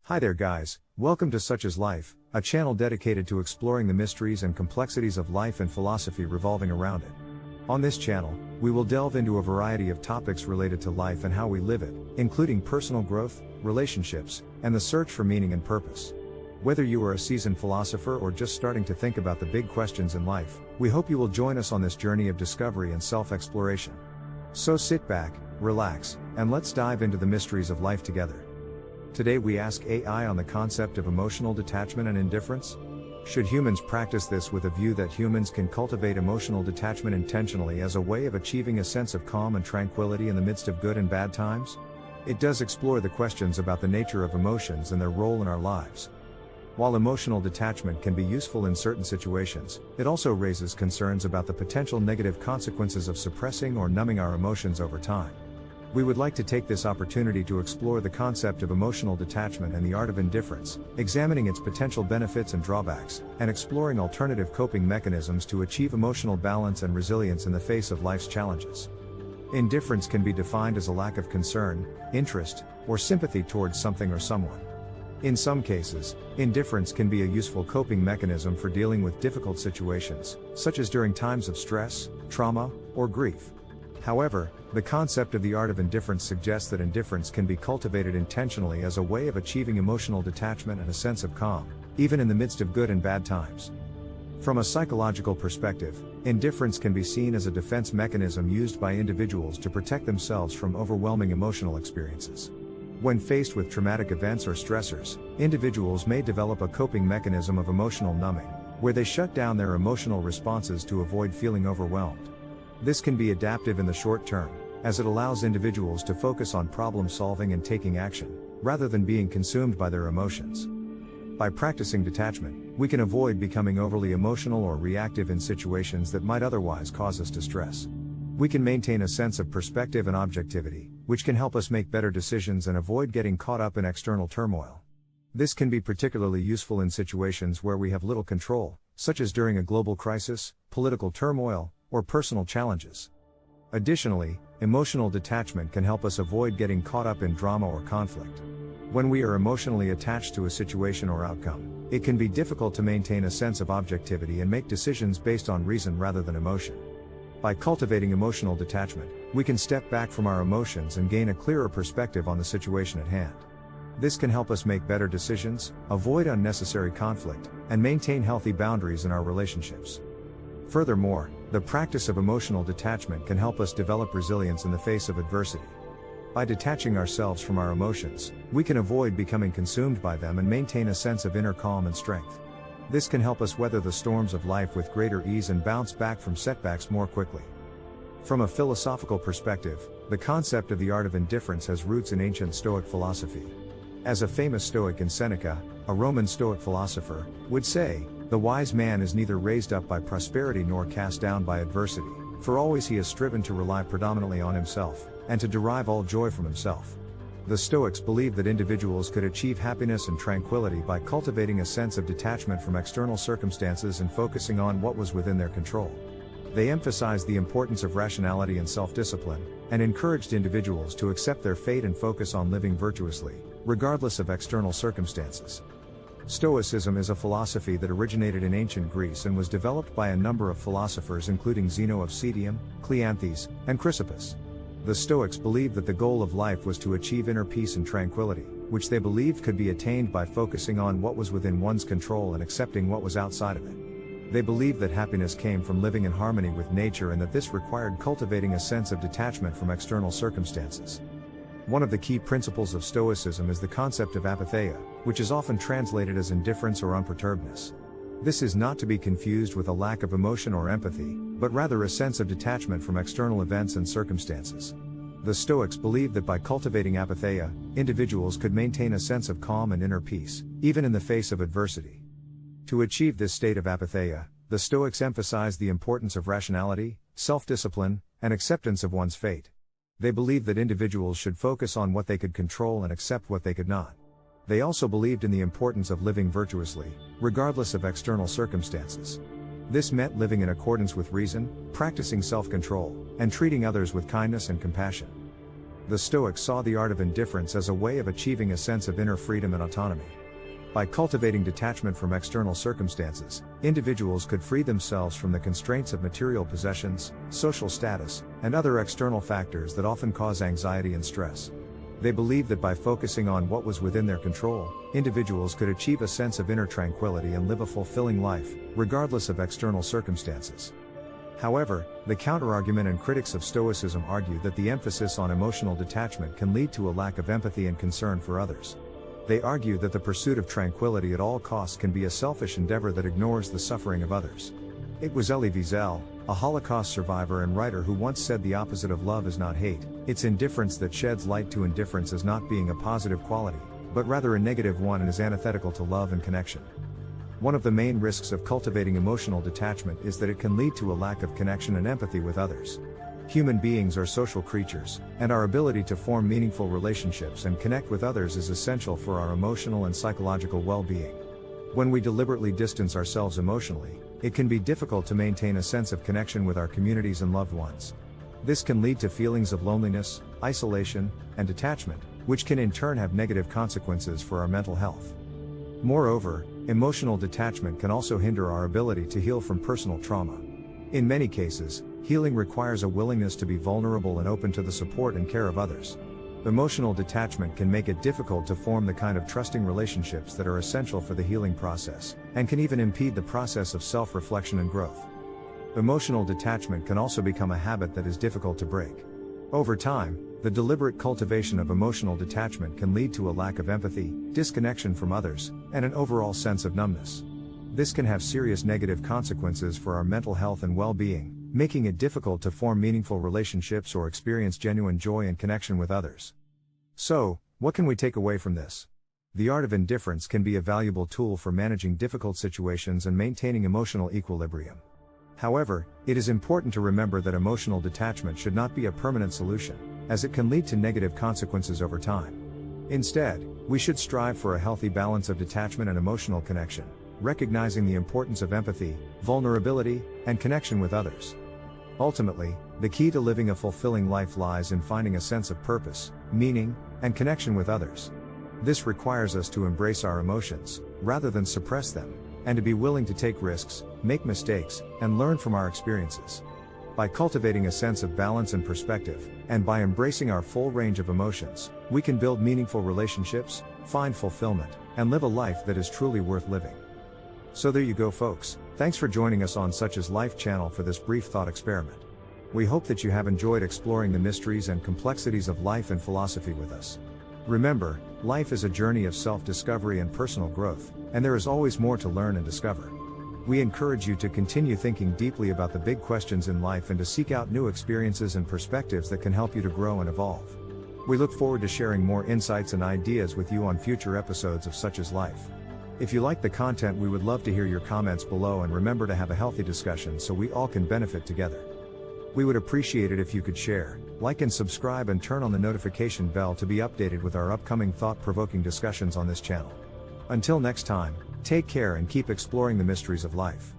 Hi there guys, welcome to Such Is Life, a channel dedicated to exploring the mysteries and complexities of life and philosophy revolving around it. On this channel, we will delve into a variety of topics related to life and how we live it, including personal growth, relationships, and the search for meaning and purpose. Whether you are a seasoned philosopher or just starting to think about the big questions in life, we hope you will join us on this journey of discovery and self-exploration. So sit back, relax, and let's dive into the mysteries of life together. Today we ask AI on the concept of emotional detachment and indifference. Should humans practice this with a view that humans can cultivate emotional detachment intentionally as a way of achieving a sense of calm and tranquility in the midst of good and bad times? It does explore the questions about the nature of emotions and their role in our lives. While emotional detachment can be useful in certain situations, it also raises concerns about the potential negative consequences of suppressing or numbing our emotions over time. We would like to take this opportunity to explore the concept of emotional detachment and the art of indifference, examining its potential benefits and drawbacks, and exploring alternative coping mechanisms to achieve emotional balance and resilience in the face of life's challenges. Indifference can be defined as a lack of concern, interest, or sympathy towards something or someone. In some cases, indifference can be a useful coping mechanism for dealing with difficult situations, such as during times of stress, trauma, or grief. However, the concept of the art of indifference suggests that indifference can be cultivated intentionally as a way of achieving emotional detachment and a sense of calm, even in the midst of good and bad times. From a psychological perspective, indifference can be seen as a defense mechanism used by individuals to protect themselves from overwhelming emotional experiences. When faced with traumatic events or stressors, individuals may develop a coping mechanism of emotional numbing, where they shut down their emotional responses to avoid feeling overwhelmed. This can be adaptive in the short term, as it allows individuals to focus on problem solving and taking action, rather than being consumed by their emotions. By practicing detachment, we can avoid becoming overly emotional or reactive in situations that might otherwise cause us distress. We can maintain a sense of perspective and objectivity, which can help us make better decisions and avoid getting caught up in external turmoil. This can be particularly useful in situations where we have little control, such as during a global crisis, political turmoil, or personal challenges. Additionally, emotional detachment can help us avoid getting caught up in drama or conflict. When we are emotionally attached to a situation or outcome, it can be difficult to maintain a sense of objectivity and make decisions based on reason rather than emotion. By cultivating emotional detachment, we can step back from our emotions and gain a clearer perspective on the situation at hand. This can help us make better decisions, avoid unnecessary conflict, and maintain healthy boundaries in our relationships. Furthermore, the practice of emotional detachment can help us develop resilience in the face of adversity. By detaching ourselves from our emotions, we can avoid becoming consumed by them and maintain a sense of inner calm and strength. This can help us weather the storms of life with greater ease and bounce back from setbacks more quickly. From a philosophical perspective, the concept of the art of indifference has roots in ancient Stoic philosophy. As a famous Stoic in Seneca, a Roman Stoic philosopher, would say, "The wise man is neither raised up by prosperity nor cast down by adversity, for always he has striven to rely predominantly on himself, and to derive all joy from himself." The Stoics believed that individuals could achieve happiness and tranquility by cultivating a sense of detachment from external circumstances and focusing on what was within their control. They emphasized the importance of rationality and self-discipline, and encouraged individuals to accept their fate and focus on living virtuously, regardless of external circumstances. Stoicism is a philosophy that originated in ancient Greece and was developed by a number of philosophers including Zeno of Citium, Cleanthes, and Chrysippus. The Stoics believed that the goal of life was to achieve inner peace and tranquility, which they believed could be attained by focusing on what was within one's control and accepting what was outside of it. They believed that happiness came from living in harmony with nature and that this required cultivating a sense of detachment from external circumstances. One of the key principles of Stoicism is the concept of apatheia, which is often translated as indifference or unperturbedness. This is not to be confused with a lack of emotion or empathy, but rather a sense of detachment from external events and circumstances. The Stoics believed that by cultivating apatheia, individuals could maintain a sense of calm and inner peace, even in the face of adversity. To achieve this state of apatheia, the Stoics emphasized the importance of rationality, self-discipline, and acceptance of one's fate. They believed that individuals should focus on what they could control and accept what they could not. They also believed in the importance of living virtuously, regardless of external circumstances. This meant living in accordance with reason, practicing self-control, and treating others with kindness and compassion. The Stoics saw the art of indifference as a way of achieving a sense of inner freedom and autonomy. By cultivating detachment from external circumstances, individuals could free themselves from the constraints of material possessions, social status, and other external factors that often cause anxiety and stress. They believed that by focusing on what was within their control, individuals could achieve a sense of inner tranquility and live a fulfilling life, regardless of external circumstances. However, the counterargument and critics of Stoicism argue that the emphasis on emotional detachment can lead to a lack of empathy and concern for others. They argue that the pursuit of tranquility at all costs can be a selfish endeavor that ignores the suffering of others. It was Elie Wiesel, a Holocaust survivor and writer, who once said the opposite of love is not hate, it's indifference that sheds light to indifference as not being a positive quality, but rather a negative one, and is antithetical to love and connection. One of the main risks of cultivating emotional detachment is that it can lead to a lack of connection and empathy with others. Human beings are social creatures, and our ability to form meaningful relationships and connect with others is essential for our emotional and psychological well-being. When we deliberately distance ourselves emotionally, it can be difficult to maintain a sense of connection with our communities and loved ones. This can lead to feelings of loneliness, isolation, and detachment, which can in turn have negative consequences for our mental health. Moreover, emotional detachment can also hinder our ability to heal from personal trauma. In many cases, healing requires a willingness to be vulnerable and open to the support and care of others. Emotional detachment can make it difficult to form the kind of trusting relationships that are essential for the healing process, and can even impede the process of self-reflection and growth. Emotional detachment can also become a habit that is difficult to break. Over time, the deliberate cultivation of emotional detachment can lead to a lack of empathy, disconnection from others, and an overall sense of numbness. This can have serious negative consequences for our mental health and well-being, making it difficult to form meaningful relationships or experience genuine joy and connection with others. So, what can we take away from this? The art of indifference can be a valuable tool for managing difficult situations and maintaining emotional equilibrium. However, it is important to remember that emotional detachment should not be a permanent solution, as it can lead to negative consequences over time. Instead, we should strive for a healthy balance of detachment and emotional connection, recognizing the importance of empathy, vulnerability, and connection with others. Ultimately, the key to living a fulfilling life lies in finding a sense of purpose, meaning, and connection with others. This requires us to embrace our emotions, rather than suppress them, and to be willing to take risks, make mistakes, and learn from our experiences. By cultivating a sense of balance and perspective, and by embracing our full range of emotions, we can build meaningful relationships, find fulfillment, and live a life that is truly worth living. So there you go, folks. Thanks for joining us on Such Is Life channel for this brief thought experiment. We hope that you have enjoyed exploring the mysteries and complexities of life and philosophy with us. Remember, life is a journey of self-discovery and personal growth, and there is always more to learn and discover. We encourage you to continue thinking deeply about the big questions in life and to seek out new experiences and perspectives that can help you to grow and evolve. We look forward to sharing more insights and ideas with you on future episodes of Such Is Life. If you like the content, we would love to hear your comments below, and remember to have a healthy discussion so we all can benefit together. We would appreciate it if you could share, like, and subscribe, and turn on the notification bell to be updated with our upcoming thought-provoking discussions on this channel. Until next time, take care and keep exploring the mysteries of life.